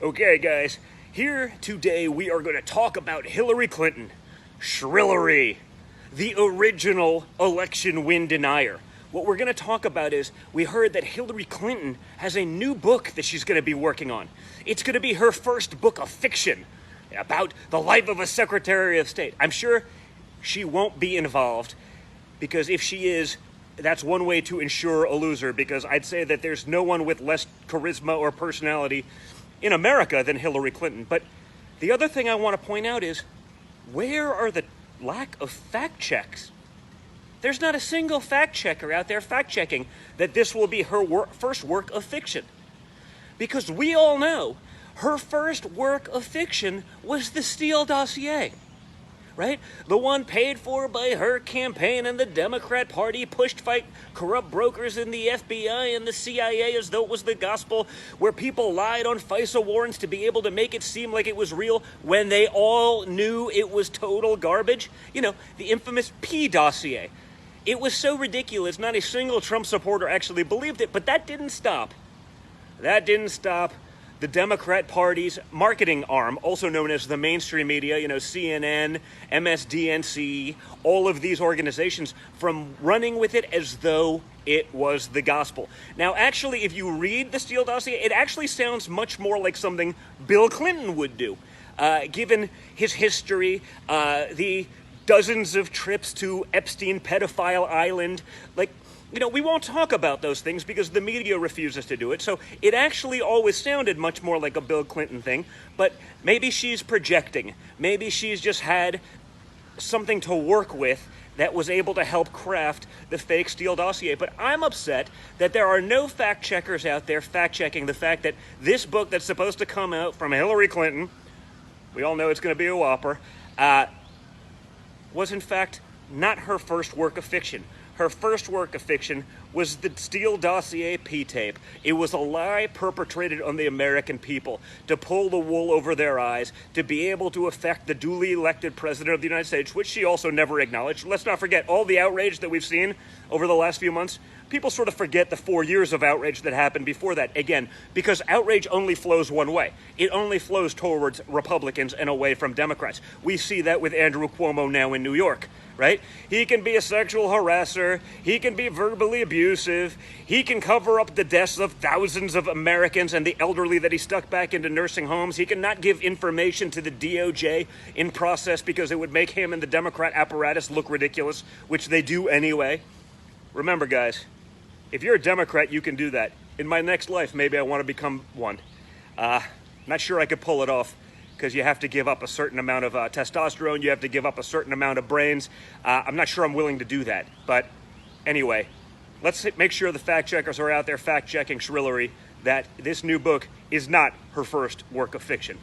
Okay, guys, here today we are going to talk about Hillary Clinton, Shrillery, the original election win denier. What we're going to talk about is we heard that Hillary Clinton has a new book that she's going to be working on. It's going to be her first book of fiction about the life of a Secretary of State. I'm sure she won't be involved because if she is, that's one way to ensure a loser, because I'd say that there's no one with less charisma or personality in America than Hillary Clinton. But the other thing I want to point out is, where are the lack of fact checks? There's not a single fact checker out there fact checking that this will be her first work of fiction. Because we all know her first work of fiction was the Steele dossier, right? The one paid for by her campaign and the Democrat Party, pushed by corrupt brokers in the FBI and the CIA as though it was the gospel, where people lied on FISA warrants to be able to make it seem like it was real when they all knew it was total garbage. You know, the infamous P dossier. It was so ridiculous, not a single Trump supporter actually believed it, but that didn't stop. That didn't stop the Democrat Party's marketing arm, also known as the mainstream media, CNN, MSDNC, all of these organizations, from running with it as though it was the gospel. Now, actually, if you read the Steele dossier, it actually sounds much more like something Bill Clinton would do, given his history, the dozens of trips to Epstein pedophile island. We won't talk about those things because the media refuses to do it. So it actually always sounded much more like a Bill Clinton thing. But maybe she's projecting. Maybe she's just had something to work with that was able to help craft the fake Steele dossier. But I'm upset that there are no fact checkers out there fact checking the fact that this book that's supposed to come out from Hillary Clinton, we all know it's going to be a whopper, was in fact not her first work of fiction. Her first work of fiction was the Steele dossier P-tape. It was a lie perpetrated on the American people to pull the wool over their eyes, to be able to affect the duly elected president of the United States, which she also never acknowledged. Let's not forget all the outrage that we've seen over the last few months. People sort of forget the 4 years of outrage that happened before that. Again, because outrage only flows one way. It only flows towards Republicans and away from Democrats. We see that with Andrew Cuomo now in New York, right? He can be a sexual harasser. He can be verbally abusive. He can cover up the deaths of thousands of Americans and the elderly that he stuck back into nursing homes. He can not give information to the DOJ in process because it would make him and the Democrat apparatus look ridiculous, which they do anyway. Remember, guys, if you're a Democrat, you can do that. In my next life, maybe I want to become one. Not sure I could pull it off because you have to give up a certain amount of testosterone. You have to give up a certain amount of brains. I'm not sure I'm willing to do that. But anyway, let's make sure the fact checkers are out there fact checking Shrillery that this new book is not her first work of fiction.